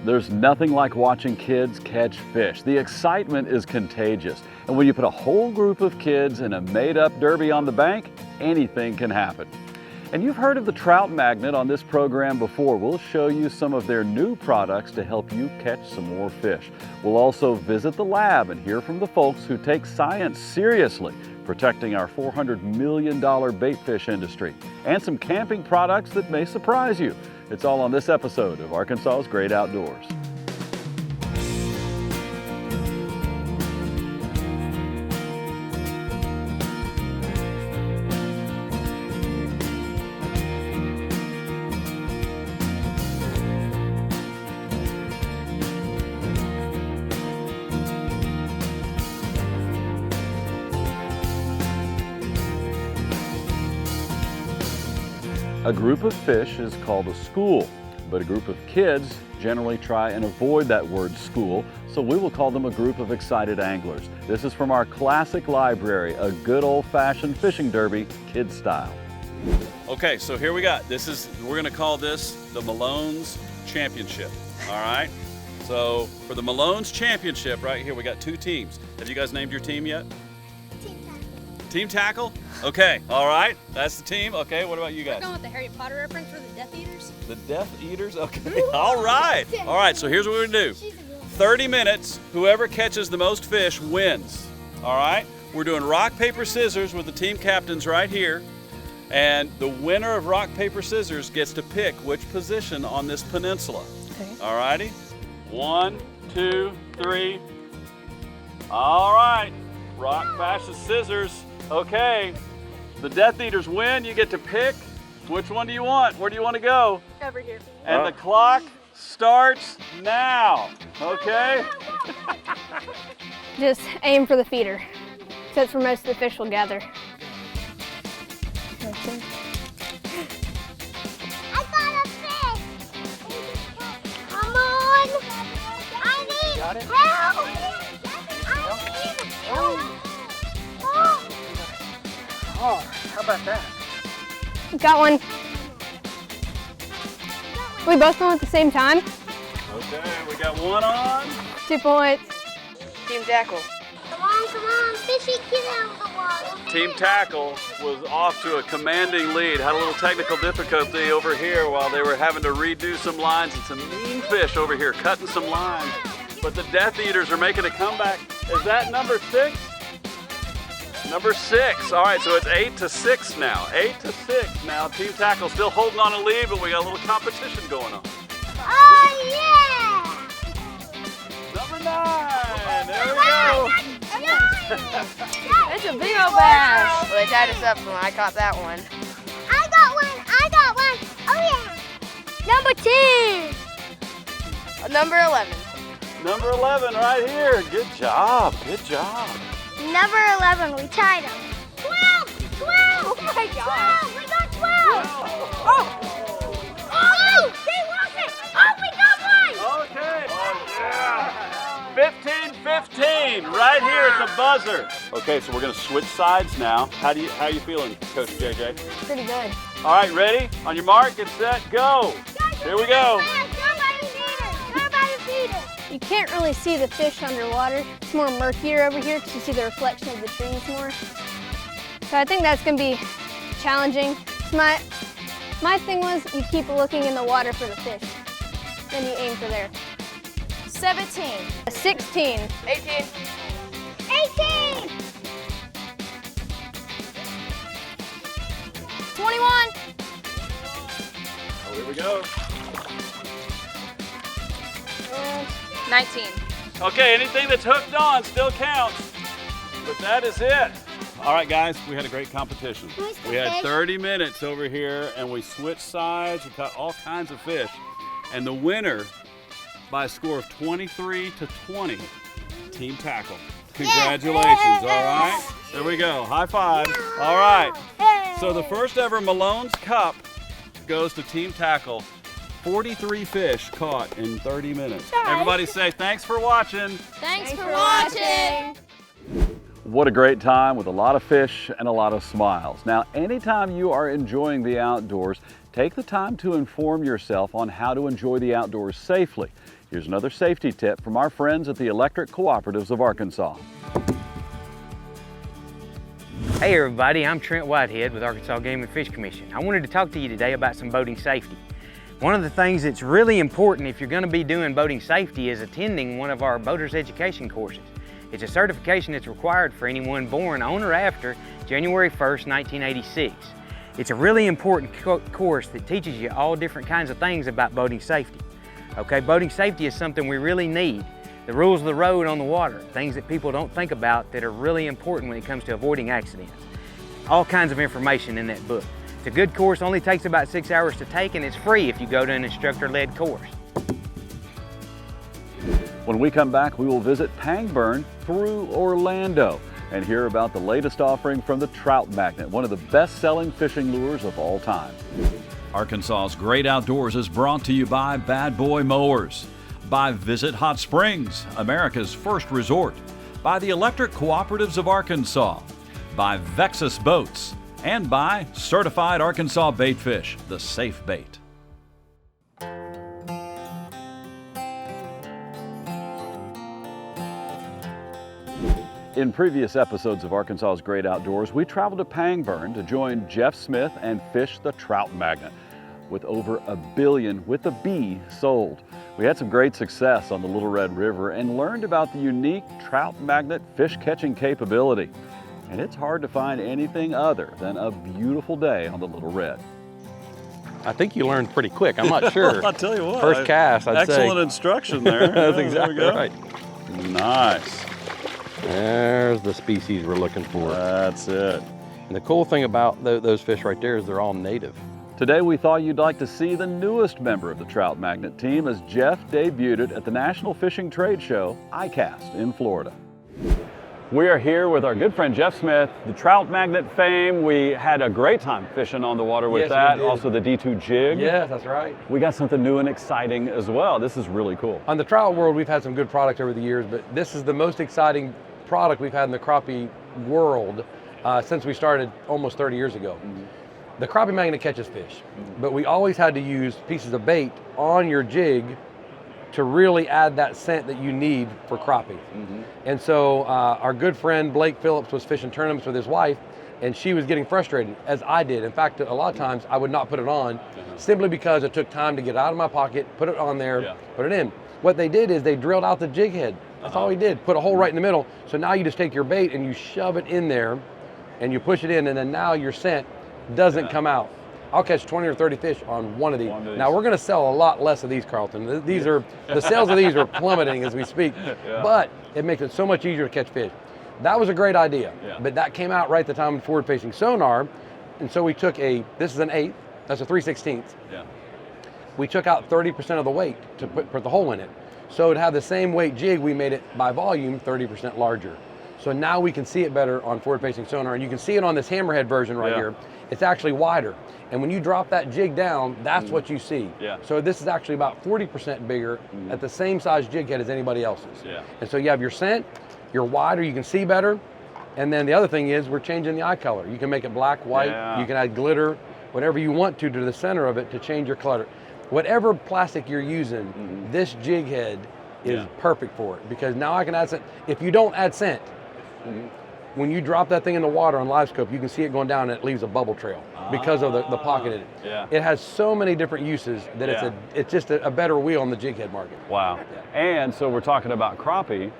There's nothing like watching kids catch fish. The excitement is contagious. And when you put a whole group of kids in a made-up derby on the bank, anything can happen. And you've heard of the Trout Magnet on this program before. We'll show you some of their new products to help you catch some more fish. We'll also visit the lab and hear from the folks who take science seriously, protecting our $400 million bait fish industry, and some camping products that may surprise you. It's all on this episode of Arkansas's Great Outdoors. A group of fish is called a school, but a group of kids generally try and avoid that word school, so we will call them a group of excited anglers. This is from our classic library, a good old-fashioned fishing derby, kid style. Okay, so here we got, we're gonna call this the Malone's Championship, all right? So for the Malone's Championship right here, we got two teams. Have you guys named your team yet? Team Tackle? Okay, all right, that's the team. Okay, what about you guys? We're going with the Harry Potter reference for the Death Eaters. The Death Eaters? Okay, all right. All right, so here's what we're gonna do. 30 minutes, whoever catches the most fish wins, all right? We're doing rock, paper, scissors with the team captains right here, and the winner of rock, paper, scissors gets to pick which position on this peninsula. Okay. All righty? 1, 2, 3. All right, rock, paper, scissors. Okay, the Death Eaters win. You get to pick. Which one do you want? Where do you want to go? Over here. And the clock starts now. Okay? Just aim for the feeder. That's where most of the fish will gather. I got a fish! Come on! I need help! I need help! Oh, how about that? Got one. We both went at the same time. Okay, we got one on. 2 points. Team Tackle. Come on, fishy, get out of the water! Team Tackle was off to a commanding lead. Had a little technical difficulty over here while they were having to redo some lines and some mean fish over here cutting some lines. But the Death Eaters are making a comeback. Is that number 6? Number 6. All right, so it's 8-6 now. 8-6 now. Team Tackle still holding on a lead, but we got a little competition going on. Oh, yeah! Number 9. There we go. That's a big old bass. Well, they tied us up when I caught that one. I got one! Oh, yeah! Number 10! Number 11. Number 11 right here. Good job. Good job. Number 11, we tied him. 12! 12! Oh my God! 12! We got 12! Oh! Oh! They lost it! Oh, we got one! Okay. Oh, yeah. 15-15 right here at the buzzer. Okay, so we're going to switch sides now. How are you feeling, Coach JJ? Pretty good. All right, ready? On your mark, get set, go. Here we go. You can't really see the fish underwater. It's more murkier over here because you see the reflection of the trees more. So I think that's going to be challenging. So my thing was you keep looking in the water for the fish. Then you aim for there. 17. 16. 18. 18! 21. Oh, here we go. 19. Okay, anything that's hooked on still counts, but that is it. All right, guys, we had a great competition. We had 30 minutes over here, and we switched sides. We caught all kinds of fish. And the winner, by a score of 23-20, Team Tackle. Congratulations, all right? There we go, high five. All right, so the first ever Malone's Cup goes to Team Tackle. 43 fish caught in 30 minutes. Everybody say thanks for watching. Thanks for watching. What a great time with a lot of fish and a lot of smiles. Now, anytime you are enjoying the outdoors, Take the time to inform yourself on how to enjoy the outdoors safely. Here's another safety tip from our friends at the Electric Cooperatives of Arkansas. Hey everybody, I'm Trent Whitehead with Arkansas Game and Fish Commission. I wanted to talk to you today about some boating safety. One of the things that's really important if you're going to be doing boating safety is attending one of our boaters education courses. It's a certification that's required for anyone born on or after January 1st, 1986. It's a really important course that teaches you all different kinds of things about boating safety. Okay, boating safety is something we really need. The rules of the road on the water, things that people don't think about that are really important when it comes to avoiding accidents. All kinds of information in that book. It's a good course, only takes about 6 hours to take, and it's free if you go to an instructor-led course. When we come back, we will visit Pangburn through Orlando and hear about the latest offering from the Trout Magnet, one of the best-selling fishing lures of all time. Arkansas's Great Outdoors is brought to you by Bad Boy Mowers, by Visit Hot Springs, America's first resort, by the Electric Cooperatives of Arkansas, by Vexus Boats, and by Certified Arkansas Baitfish, the safe bait. In previous episodes of Arkansas's Great Outdoors, we traveled to Pangburn to join Jeff Smith and fish the Trout Magnet, with over 1 billion with a B sold. We had some great success on the Little Red River and learned about the unique Trout Magnet fish catching capability. And it's hard to find anything other than a beautiful day on the Little Red. I think you learned pretty quick. I'm not sure. I'll tell you what. First cast, I'd say. Excellent instruction there. That's Yeah, exactly there we go. right. Nice. There's the species we're looking for. That's it. And the cool thing about those fish right there is they're all native. Today we thought you'd like to see the newest member of the Trout Magnet team as Jeff debuted at the National Fishing Trade Show, ICAST, in Florida. We are here with our good friend Jeff Smith, the Trout Magnet fame. We had a great time fishing on the water with Yes, we that. did. Also the D2 jig. Yeah, that's right. We got something new and exciting as well. This is really cool. On the trout world, we've had some good products over the years, but this is the most exciting product we've had in the crappie world since we started almost 30 years ago. Mm-hmm. The crappie magnet catches fish, but we always had to use pieces of bait on your jig to really add that scent that you need for crappie. Mm-hmm. And so our good friend Blake Phillips was fishing tournaments with his wife, and she was getting frustrated, as I did. In fact, a lot of times I would not put it on simply because it took time to get it out of my pocket, put it on there, put it in. What they did is they drilled out the jig head. That's all he did, put a hole right in the middle. So now you just take your bait and you shove it in there and you push it in, and then now your scent doesn't come out. I'll catch 20 or 30 fish on one of these. Now we're gonna sell a lot less of these, Carlton. These are, the sales of these are plummeting as we speak, but it makes it so much easier to catch fish. That was a great idea, but that came out right at the time of forward-facing sonar, and so we took this is an 1/8, that's a 3/16. We took out 30% of the weight to put the hole in it. So to have the same weight jig, we made it by volume 30% larger. So now we can see it better on forward-facing sonar, and you can see it on this hammerhead version right here. It's actually wider. And when you drop that jig down, that's what you see. So this is actually about 40% bigger at the same size jig head as anybody else's. And so you have your scent, you're wider, you can see better. And then the other thing is we're changing the eye color. You can make it black, white, you can add glitter, whatever you want to the center of it to change your color. Whatever plastic you're using, this jig head is perfect for it, because now I can add scent. If you don't add scent, when you drop that thing in the water on live scope, you can see it going down and it leaves a bubble trail because of the pocket in it. It has so many different uses that it's just a better wheel on the jig head market. Wow. And so we're talking about crappie,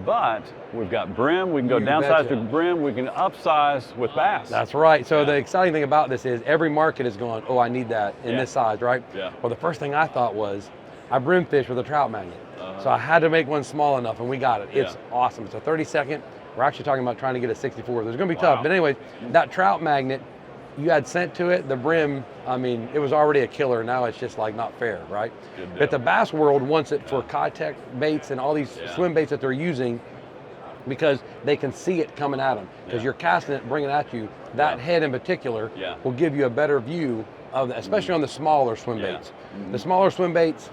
but we've got brim, we can go downsize to brim, we can upsize with bass. That's right. So the exciting thing about this is every market is going, oh, I need that in this size, right? Well, the first thing I thought was, I brim fish with a Trout Magnet. So I had to make one small enough, and we got it. It's awesome. It's a 32nd. We're actually talking about trying to get a 64. There's going to be tough. But anyways, that Trout Magnet, you add scent to it. The brim, I mean, it was already a killer. Now it's just like not fair, right? But the bass world wants it for Kitech baits and all these swim baits that they're using, because they can see it coming at them. Because you're casting it, bringing it at you. That head in particular will give you a better view of the, especially on the smaller swim baits. The smaller swim baits,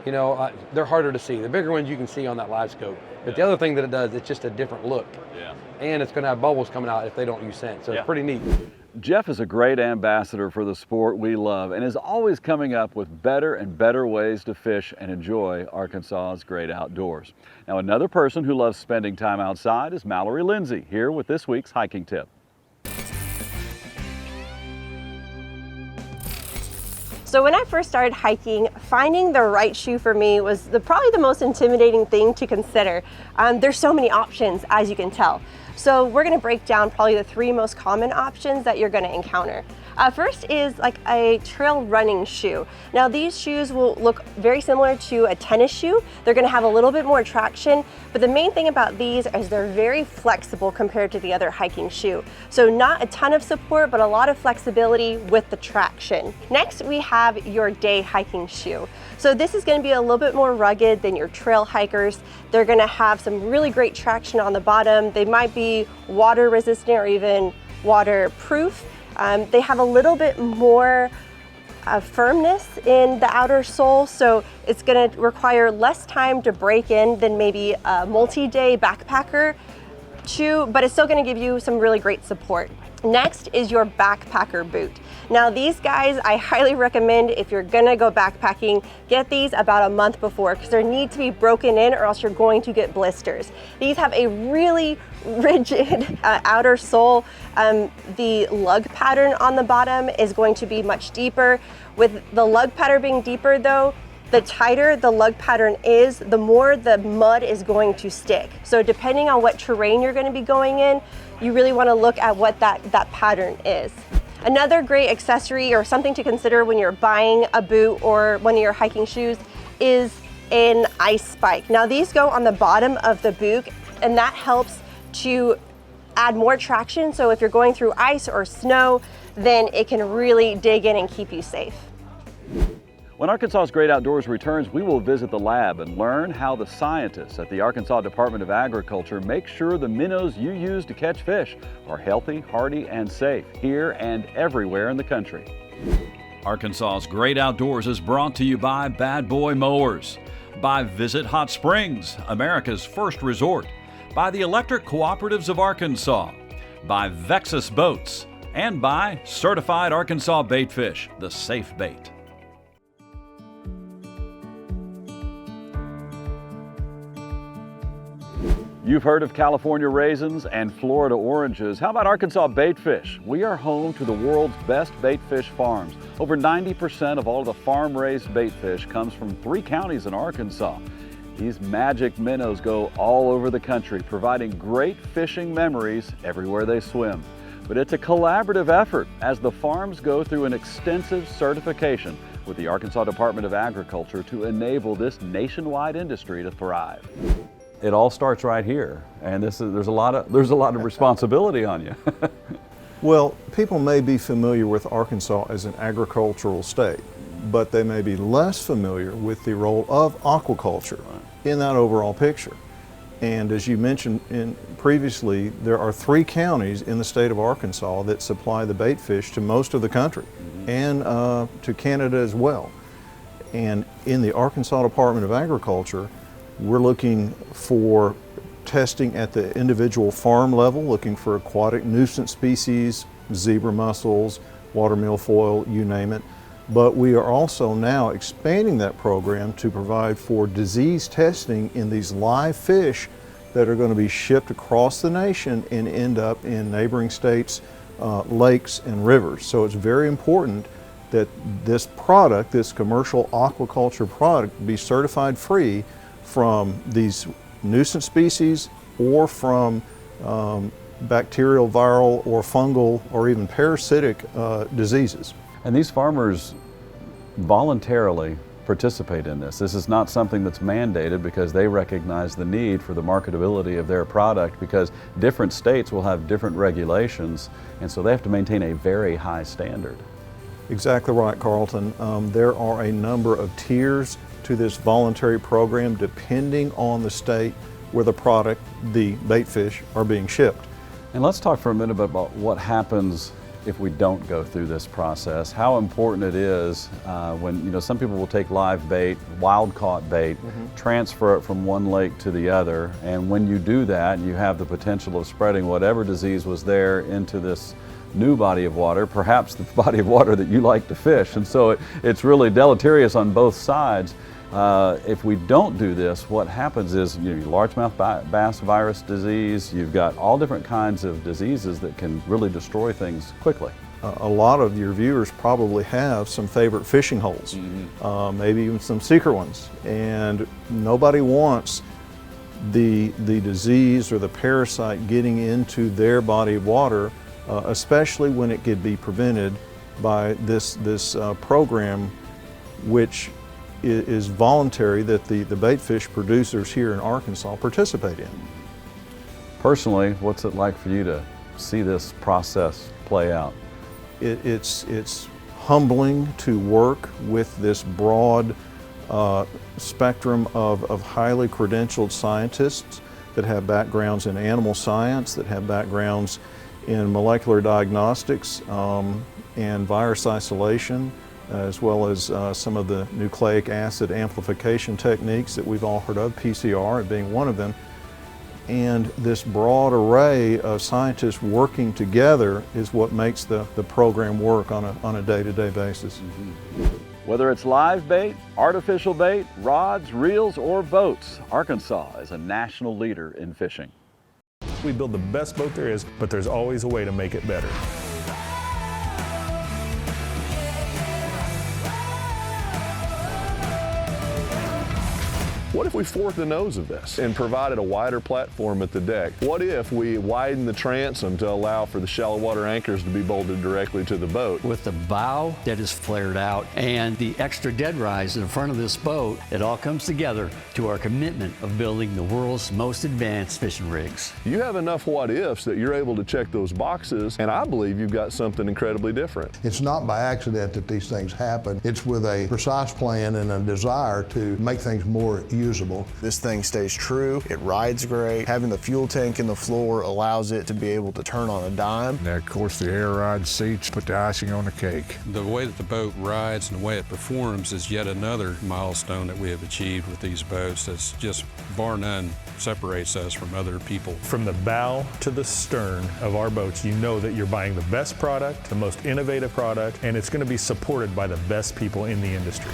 you know, they're harder to see. The bigger ones you can see on that live scope. But the other thing that it does, it's just a different look. And it's going to have bubbles coming out if they don't use scent. So it's pretty neat. Jeff is a great ambassador for the sport we love and is always coming up with better and better ways to fish and enjoy Arkansas's great outdoors. Now, another person who loves spending time outside is Mallory Lindsay, here with this week's hiking tip. So when I first started hiking, finding the right shoe for me was probably the most intimidating thing to consider. There's so many options, as you can tell. So we're gonna break down probably the 3 most common options that you're gonna encounter. First is like a trail running shoe. Now these shoes will look very similar to a tennis shoe. They're gonna have a little bit more traction, but the main thing about these is they're very flexible compared to the other hiking shoe. So not a ton of support, but a lot of flexibility with the traction. Next, we have your day hiking shoe. So this is gonna be a little bit more rugged than your trail hikers. They're gonna have some really great traction on the bottom. They might be water resistant or even waterproof. They have a little bit more firmness in the outer sole, so it's going to require less time to break in than maybe a multi-day backpacker shoe, but it's still going to give you some really great support. Next is your backpacker boot. Now these guys, I highly recommend if you're gonna go backpacking, get these about a month before because they need to be broken in or else you're going to get blisters. These have a really rigid outer sole. The lug pattern on the bottom is going to be much deeper. With the lug pattern being deeper though, the tighter the lug pattern is, the more the mud is going to stick. So depending on what terrain you're going to be going in, you really want to look at what that pattern is. Another great accessory or something to consider when you're buying a boot or one of your hiking shoes is an ice spike. Now these go on the bottom of the boot and that helps to add more traction. So if you're going through ice or snow, then it can really dig in and keep you safe. When Arkansas's Great Outdoors returns, we will visit the lab and learn how the scientists at the Arkansas Department of Agriculture make sure the minnows you use to catch fish are healthy, hardy, and safe here and everywhere in the country. Arkansas's Great Outdoors is brought to you by Bad Boy Mowers, by Visit Hot Springs, America's first resort, by the Electric Cooperatives of Arkansas, by Vexus Boats, and by Certified Arkansas Baitfish, the safe bait. You've heard of California raisins and Florida oranges. How about Arkansas baitfish? We are home to the world's best baitfish farms. Over 90% of all of the farm-raised baitfish comes from 3 counties in Arkansas. These magic minnows go all over the country, providing great fishing memories everywhere they swim. But it's a collaborative effort as the farms go through an extensive certification with the Arkansas Department of Agriculture to enable this nationwide industry to thrive. It all starts right here, and there's a lot of responsibility on you. Well, people may be familiar with Arkansas as an agricultural state, but they may be less familiar with the role of aquaculture in that overall picture. And as you mentioned previously, there are 3 counties in the state of Arkansas that supply the bait fish to most of the country and to Canada as well. And in the Arkansas Department of Agriculture, we're looking for testing at the individual farm level, looking for aquatic nuisance species, zebra mussels, water milfoil, you name it. But we are also now expanding that program to provide for disease testing in these live fish that are going to be shipped across the nation and end up in neighboring states, lakes and rivers. So it's very important that this product, this commercial aquaculture product, be certified free from these nuisance species or from bacterial, viral, or fungal, or even parasitic diseases. And these farmers voluntarily participate in this. This is not something that's mandated because they recognize the need for the marketability of their product, because different states will have different regulations, and so they have to maintain a very high standard. Exactly right, Carlton. There are a number of tiers to this voluntary program depending on the state where the product, the bait fish, are being shipped. And let's talk for a minute about what happens if we don't go through this process. How important it is when, some people will take live bait, wild caught bait, transfer it from one lake to the other, and when you do that, you have the potential of spreading whatever disease was there into this new body of water, perhaps the body of water that you like to fish. And so it's really deleterious on both sides. If we don't do this, what happens is, you know, largemouth bass virus disease, you've got all different kinds of diseases that can really destroy things quickly. A lot of your viewers probably have some favorite fishing holes, maybe even some secret ones, and nobody wants the disease or the parasite getting into their body of water, especially when it could be prevented by this program, which is voluntary, that the bait fish producers here in Arkansas participate in. Personally, what's it like for you to see this process play out? It's humbling to work with this broad spectrum of highly credentialed scientists that have backgrounds in animal science, that have backgrounds in molecular diagnostics and virus isolation, as well as some of the nucleic acid amplification techniques that we've all heard of, PCR being one of them. And this broad array of scientists working together is what makes the program work on a day-to-day basis. Whether it's live bait, artificial bait, rods, reels, or boats, Arkansas is a national leader in fishing. We build the best boat there is, but there's always a way to make it better. What if we forked the nose of this and provided a wider platform at the deck? What if we widened the transom to allow for the shallow water anchors to be bolted directly to the boat? With the bow that is flared out and the extra dead rise in front of this boat, it all comes together to our commitment of building the world's most advanced fishing rigs. You have enough what ifs that you're able to check those boxes, and I believe you've got something incredibly different. It's not by accident that these things happen. It's with a precise plan and a desire to make things more usable. This thing stays true, it rides great. Having the fuel tank in the floor allows it to be able to turn on a dime. And of course the air ride seats put the icing on the cake. The way that the boat rides and the way it performs is yet another milestone that we have achieved with these boats that's just bar none separates us from other people. From the bow to the stern of our boats, you know that you're buying the best product, the most innovative product, and it's going to be supported by the best people in the industry.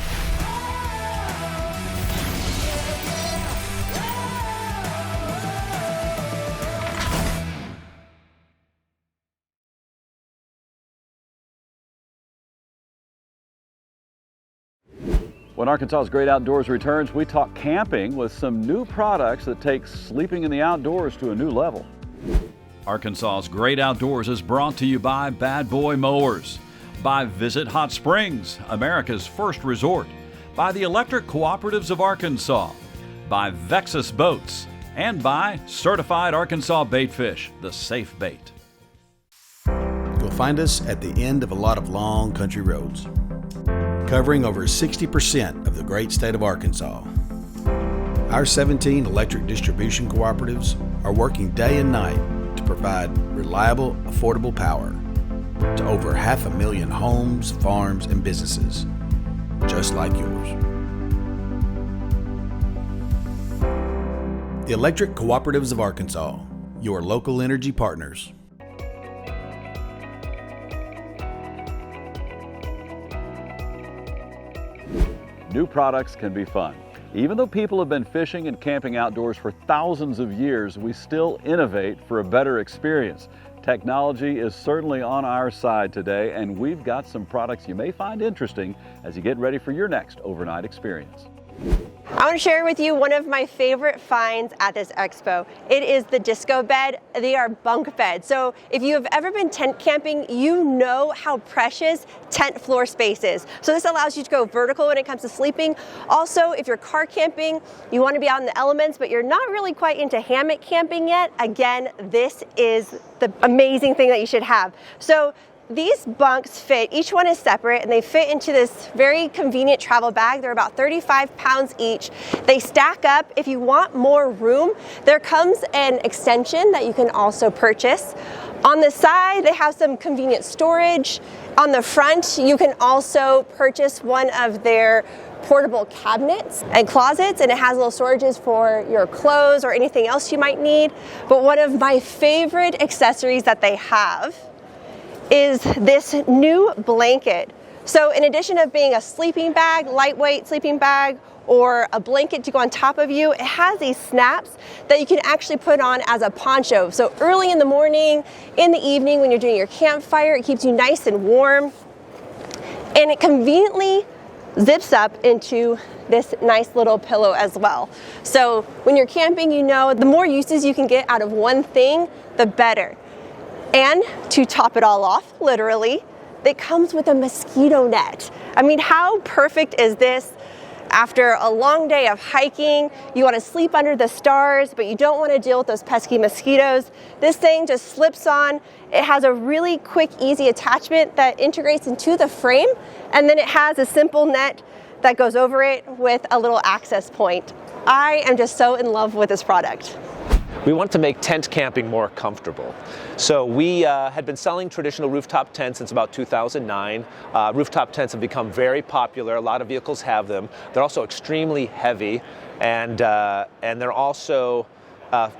When Arkansas's Great Outdoors returns, we talk camping with some new products that take sleeping in the outdoors to a new level. Arkansas's Great Outdoors is brought to you by Bad Boy Mowers, by Visit Hot Springs, America's first resort, by the Electric Cooperatives of Arkansas, by Vexus Boats, and by Certified Arkansas Baitfish, the safe bait. You'll find us at the end of a lot of long country roads, covering over 60% of the great state of Arkansas. Our 17 electric distribution cooperatives are working day and night to provide reliable, affordable power to over 500,000 homes, farms, and businesses, just like yours. The Electric Cooperatives of Arkansas, your local energy partners. New products can be fun. Even though people have been fishing and camping outdoors for thousands of years, we still innovate for a better experience. Technology is certainly on our side today, and we've got some products you may find interesting as you get ready for your next overnight experience. I want to share with you one of my favorite finds at this expo. It is the disco bed. They are bunk beds. So if you have ever been tent camping, you know how precious tent floor space is. So this allows you to go vertical when it comes to sleeping. Also, if you're car camping, you want to be out in the elements, but you're not really quite into hammock camping yet, again, this is the amazing thing that you should have. So these bunks fit, each one is separate, and they fit into this very convenient travel bag. They're about 35 pounds each. They stack up. If you want more room, there comes an extension that you can also purchase. On the side, they have some convenient storage. On the front, you can also purchase one of their portable cabinets and closets, and it has little storages for your clothes or anything else you might need. But one of my favorite accessories that they have is this new blanket. So in addition of being a sleeping bag, lightweight sleeping bag, or a blanket to go on top of you, it has these snaps that you can actually put on as a poncho. So early in the morning, in the evening when you're doing your campfire, it keeps you nice and warm. And it conveniently zips up into this nice little pillow as well. So when you're camping, you know, the more uses you can get out of one thing, the better. And to top it all off, literally, it comes with a mosquito net. I mean, how perfect is this? After a long day of hiking, you want to sleep under the stars, but you don't want to deal with those pesky mosquitoes. This thing just slips on. It has a really quick, easy attachment that integrates into the frame, and then it has a simple net that goes over it with a little access point. I am just so in love with this product. We want to make tent camping more comfortable. So we had been selling traditional rooftop tents since about 2009. Rooftop tents have become very popular. A lot of vehicles have them. They're also extremely heavy, and they're also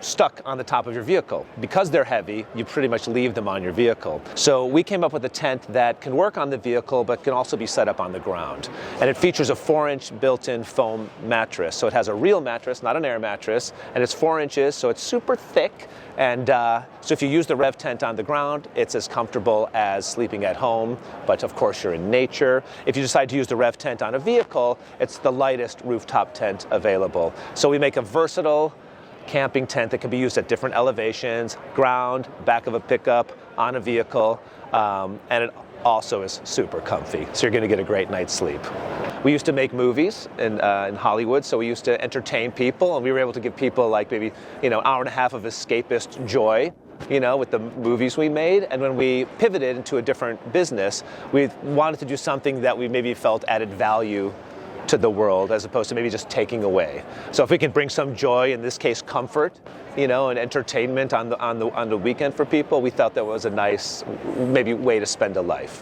stuck on the top of your vehicle. Because they're heavy, you pretty much leave them on your vehicle. So we came up with a tent that can work on the vehicle but can also be set up on the ground. And it features a 4-inch built-in foam mattress. So it has a real mattress, not an air mattress, and it's 4 inches, so it's super thick. And so if you use the Rev tent on the ground, it's as comfortable as sleeping at home, but of course you're in nature. If you decide to use the Rev tent on a vehicle, it's the lightest rooftop tent available. So we make a versatile camping tent that can be used at different elevations, ground, back of a pickup, on a vehicle, and it also is super comfy, so you're going to get a great night's sleep. We used to make movies in Hollywood, so we used to entertain people, and we were able to give people like maybe, you know, hour and a half of escapist joy, you know, with the movies we made. And when we pivoted into a different business, we wanted to do something that we maybe felt added value to the world as opposed to maybe just taking away. So if we can bring some joy, in this case comfort, you know, and entertainment on the weekend for people, we thought that was a nice maybe way to spend a life.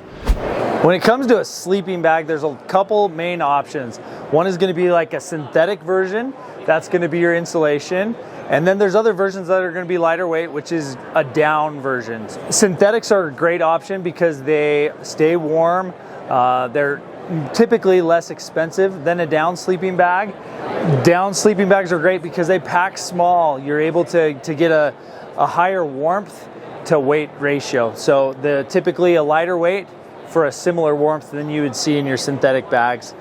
When it comes to a sleeping bag, there's a couple main options. One is going to be like a synthetic version. That's going to be your insulation. And then there's other versions that are going to be lighter weight, which is a down version. Synthetics are a great option because they stay warm. They're typically less expensive than a down sleeping bag. Down sleeping bags are great because they pack small. You're able to get a higher warmth to weight ratio. So typically a lighter weight for a similar warmth than you would see in your synthetic bags.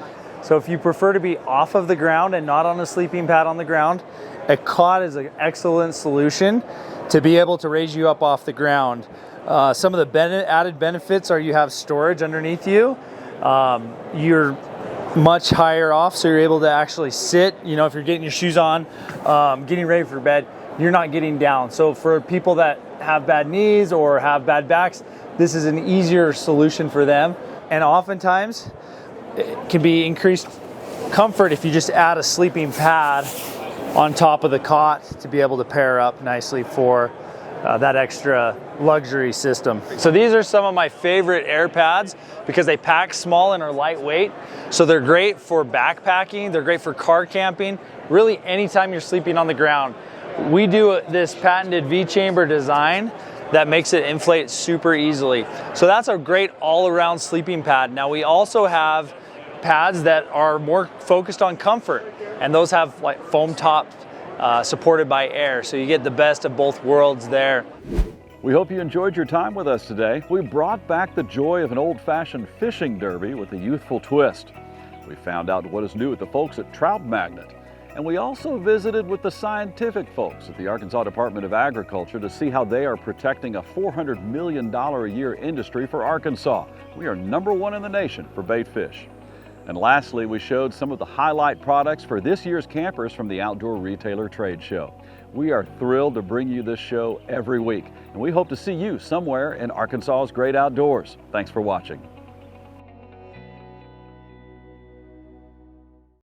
So if you prefer to be off of the ground and not on a sleeping pad on the ground, a cot is an excellent solution to be able to raise you up off the ground. Some of the added benefits are you have storage underneath you. You're much higher off, so you're able to actually sit. You know, if you're getting your shoes on, getting ready for bed, you're not getting down. So for people that have bad knees or have bad backs, this is an easier solution for them. And oftentimes, it can be increased comfort if you just add a sleeping pad on top of the cot to be able to pair up nicely for that extra luxury system. So these are some of my favorite air pads because they pack small and are lightweight. So they're great for backpacking, they're great for car camping, really anytime you're sleeping on the ground. We do this patented V-chamber design that makes it inflate super easily. So that's a great all-around sleeping pad. Now we also have pads that are more focused on comfort, and those have like foam top supported by air, so you get the best of both worlds there. We hope you enjoyed your time with us today. We brought back the joy of an old-fashioned fishing derby with a youthful twist. We found out what is new with the folks at Trout Magnet. And we also visited with the scientific folks at the Arkansas Department of Agriculture to see how they are protecting a $400 million a year industry for Arkansas. We are #1 in the nation for bait fish. And lastly, we showed some of the highlight products for this year's campers from the Outdoor Retailer Trade Show. We are thrilled to bring you this show every week, and we hope to see you somewhere in Arkansas's great outdoors. Thanks for watching.